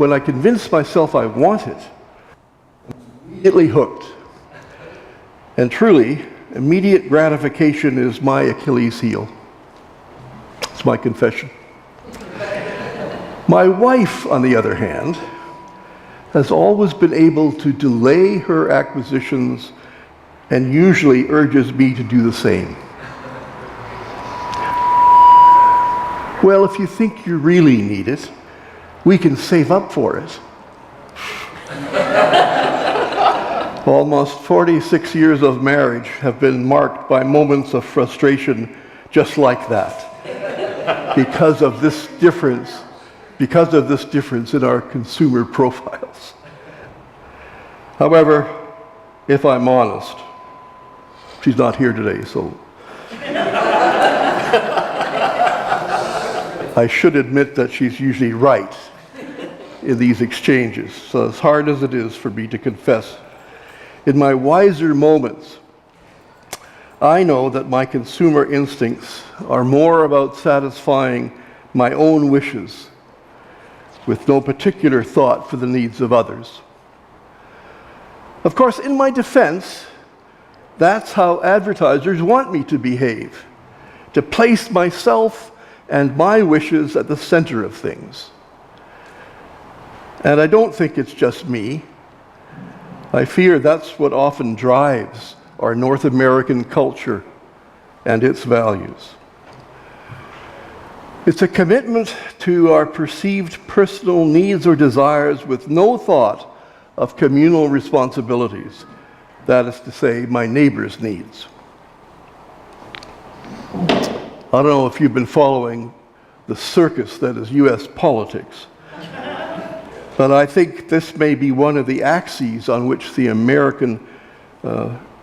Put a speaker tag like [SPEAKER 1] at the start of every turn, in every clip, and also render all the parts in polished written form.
[SPEAKER 1] when I convince myself I want it, I'm immediately hooked. And truly, immediate gratification is my Achilles heel. It's my confession. My wife, on the other hand, has always been able to delay her acquisitions and usually urges me to do the same. Well, if you think you really need it, we can save up for it. Almost 46 years of marriage have been marked by moments of frustration just like that, because of this difference in our consumer profiles. However, if I'm honest, she's not here today, so I should admit that she's usually right in these exchanges. So as hard as it is for me to confess, in my wiser moments, I know that my consumer instincts are more about satisfying my own wishes with no particular thought for the needs of others. Of course, in my defense, that's how advertisers want me to behave, to place myself and my wishes at the center of things. And I don't think it's just me. I fear that's what often drives our North American culture and its values. It's a commitment to our perceived personal needs or desires with no thought of communal responsibilities. That is to say, my neighbor's needs. I don't know if you've been following the circus that is U.S. politics, but I think this may be one of the axes on which the American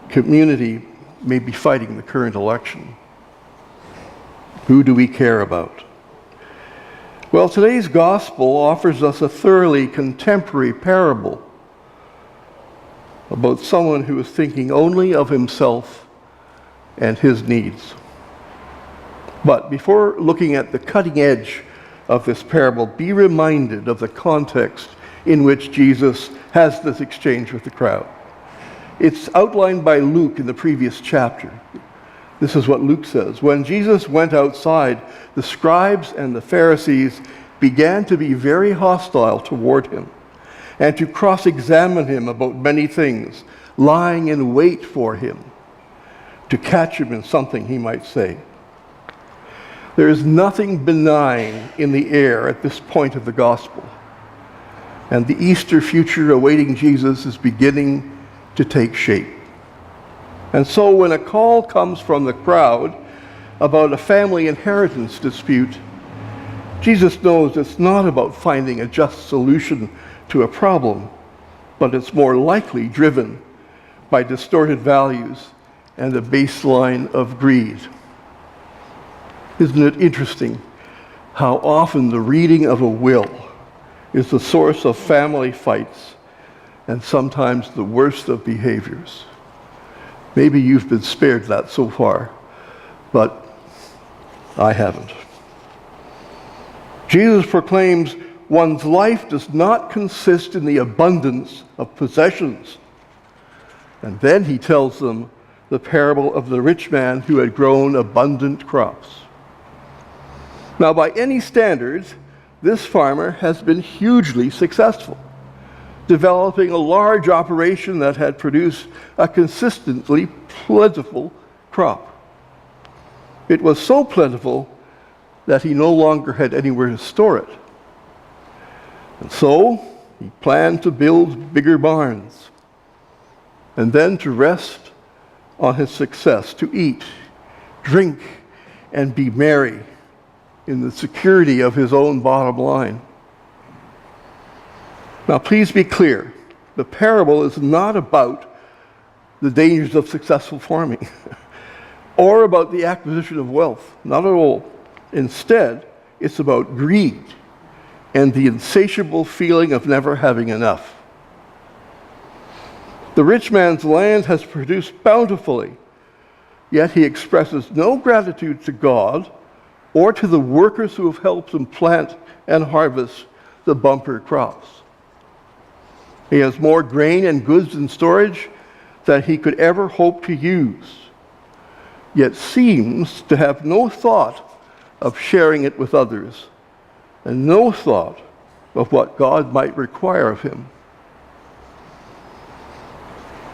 [SPEAKER 1] community may be fighting the current election. Who do we care about? Well, today's gospel offers us a thoroughly contemporary parable about someone who is thinking only of himself and his needs. But before looking at the cutting edge of this parable, be reminded of the context in which Jesus has this exchange with the crowd. It's outlined by Luke in the previous chapter. This is what Luke says. When Jesus went outside, the scribes and the Pharisees began to be very hostile toward him and to cross-examine him about many things, lying in wait for him to catch him in something he might say. There is nothing benign in the air at this point of the gospel, and the Easter future awaiting Jesus is beginning to take shape. And so when a call comes from the crowd about a family inheritance dispute, Jesus knows it's not about finding a just solution to a problem, but it's more likely driven by distorted values and a baseline of greed. Isn't it interesting how often the reading of a will is the source of family fights and sometimes the worst of behaviors? Maybe you've been spared that so far, but I haven't. Jesus proclaims one's life does not consist in the abundance of possessions. And then he tells them the parable of the rich man who had grown abundant crops. Now, by any standards, this farmer has been hugely successful, developing a large operation that had produced a consistently plentiful crop. It was so plentiful that he no longer had anywhere to store it. And so he planned to build bigger barns and then to rest on his success, to eat, drink, and be merry in the security of his own bottom line. Now, please be clear. The parable is not about the dangers of successful farming or about the acquisition of wealth. Not at all. Instead, it's about greed and the insatiable feeling of never having enough. The rich man's land has produced bountifully, yet he expresses no gratitude to God or to the workers who have helped him plant and harvest the bumper crops. He has more grain and goods in storage than he could ever hope to use, yet seems to have no thought of sharing it with others, and no thought of what God might require of him.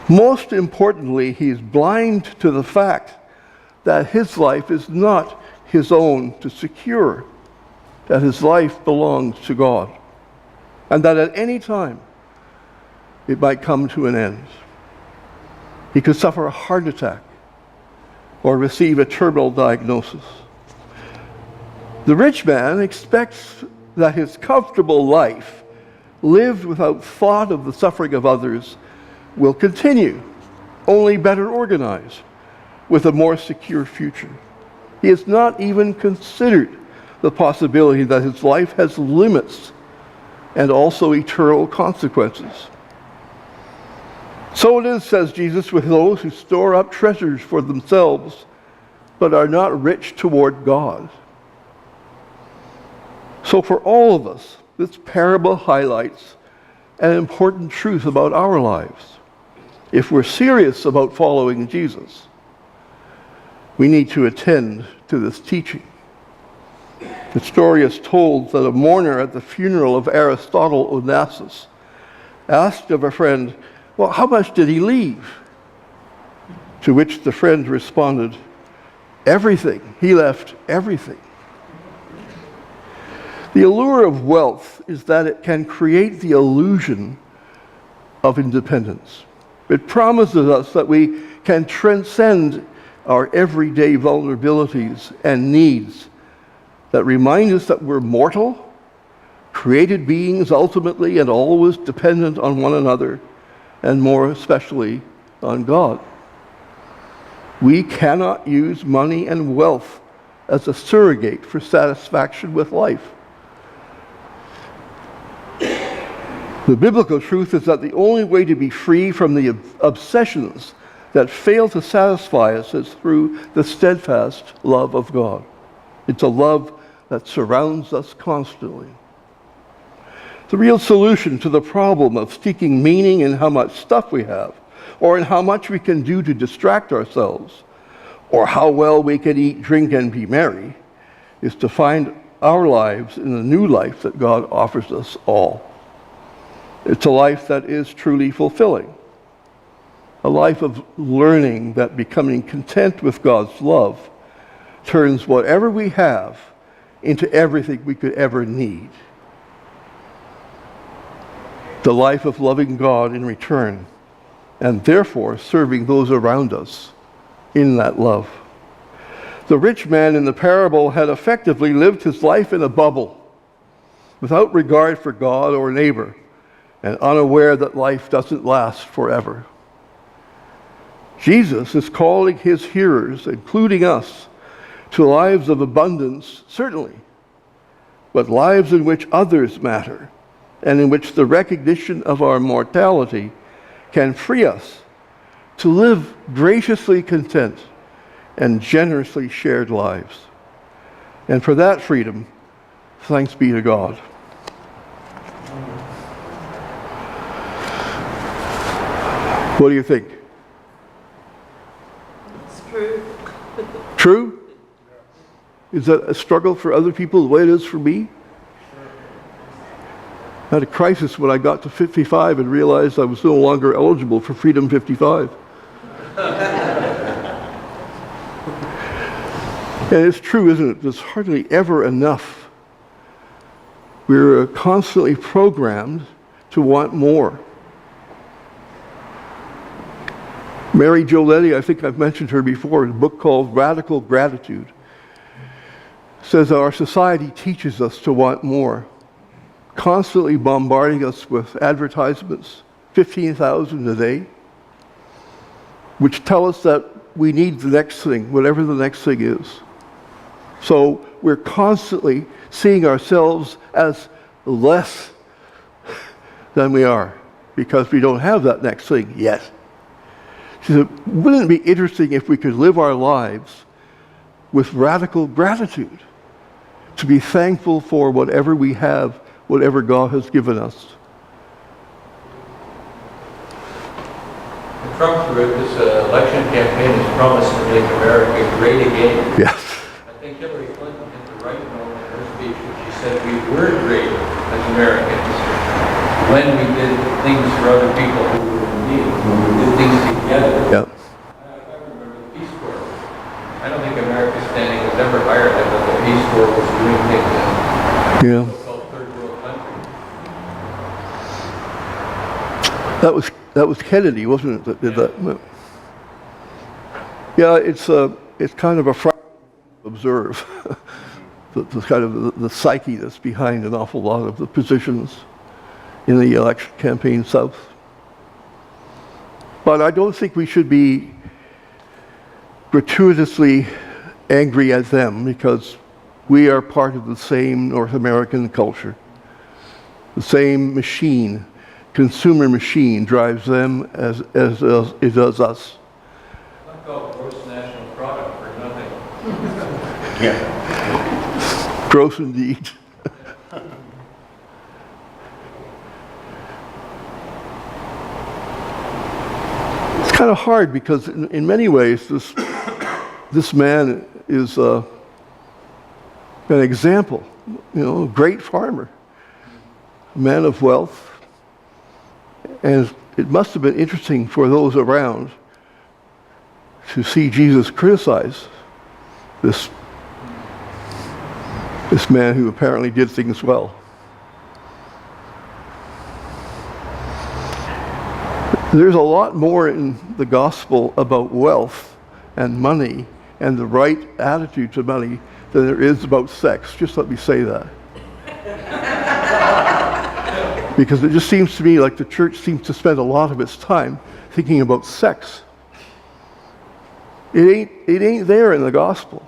[SPEAKER 1] Most importantly, he is blind to the fact that his life is not his own to secure, that his life belongs to God, and that at any time it might come to an end. He could suffer a heart attack or receive a terminal diagnosis. The rich man expects that his comfortable life, lived without thought of the suffering of others, will continue, only better organized, with a more secure future. He has not even considered the possibility that his life has limits and also eternal consequences. So it is, says Jesus, with those who store up treasures for themselves, but are not rich toward God. So for all of us, this parable highlights an important truth about our lives. If we're serious about following Jesus, we need to attend to this teaching. The story is told that a mourner at the funeral of Aristotle Onassis asked of a friend, "Well, how much did he leave?" To which the friend responded, "Everything. He left everything." The allure of wealth is that it can create the illusion of independence. It promises us that we can transcend our everyday vulnerabilities and needs that remind us that we're mortal, created beings ultimately and always dependent on one another, and more especially on God. We cannot use money and wealth as a surrogate for satisfaction with life. The biblical truth is that the only way to be free from the obsessions that fail to satisfy us is through the steadfast love of God. It's a love that surrounds us constantly. The real solution to the problem of seeking meaning in how much stuff we have, or in how much we can do to distract ourselves, or how well we can eat, drink, and be merry, is to find our lives in the new life that God offers us all. It's a life that is truly fulfilling, a life of learning that becoming content with God's love turns whatever we have into everything we could ever need. The life of loving God in return, and therefore serving those around us in that love. The rich man in the parable had effectively lived his life in a bubble, without regard for God or neighbor, and unaware that life doesn't last forever. Jesus is calling his hearers, including us, to lives of abundance, certainly, but lives in which others matter, and in which the recognition of our mortality can free us to live graciously content and generously shared lives. And for that freedom, thanks be to God. What do you think?
[SPEAKER 2] It's true.
[SPEAKER 1] True? Is that a struggle for other people the way it is for me? I had a crisis when I got to 55 and realized I was no longer eligible for Freedom 55. And it's true, isn't it? There's hardly ever enough. We're constantly programmed to want more. Mary Jolietti, I think I've mentioned her before, in a book called Radical Gratitude, says our society teaches us to want more, constantly bombarding us with advertisements, 15,000 a day, which tell us that we need the next thing, whatever the next thing is. So we're constantly seeing ourselves as less than we are because we don't have that next thing yet. She said, wouldn't it be interesting if we could live our lives with radical gratitude, to be thankful for whatever we have whatever God has given us.
[SPEAKER 2] Trump, through this election campaign, has promised to make America great again.
[SPEAKER 1] Yes.
[SPEAKER 2] I think Hillary Clinton hit the right note in her speech when she said we were great as Americans when we did things for other people who were in need, when we did things together.
[SPEAKER 1] Yep.
[SPEAKER 2] I remember the Peace Corps. I don't think America's standing was ever higher than when the Peace Corps was doing things in so-called third world countries.
[SPEAKER 1] That was Kennedy, wasn't it? That did that. Yeah, it's kind of a frightening to observe the kind of the psyche that's behind an awful lot of the positions in the election campaign South. But I don't think we should be gratuitously angry at them, because we are part of the same North American culture. The same machine, consumer machine, drives them as it does us.
[SPEAKER 2] Not called gross national product for nothing.
[SPEAKER 1] Yeah. Gross indeed. It's kind of hard because in many ways this man is an example, a great farmer, a man of wealth. And it must have been interesting for those around to see Jesus criticize this man who apparently did things well. There's a lot more in the gospel about wealth and money and the right attitude to money than there is about sex. Just let me say that. Because it just seems to me like the church seems to spend a lot of its time thinking about sex. It ain't there in the gospel.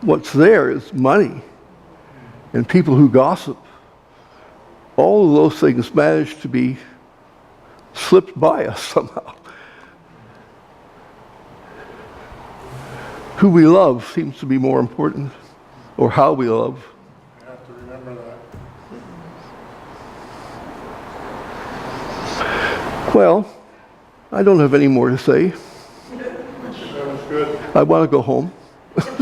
[SPEAKER 1] What's there is money and people who gossip. All of those things manage to be slipped by us somehow. Who we love seems to be more important, or how we love.
[SPEAKER 3] You have to remember that.
[SPEAKER 1] Well, I don't have any more to say.
[SPEAKER 3] That was good.
[SPEAKER 1] I want to go home.
[SPEAKER 2] Thanks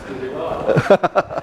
[SPEAKER 2] to God.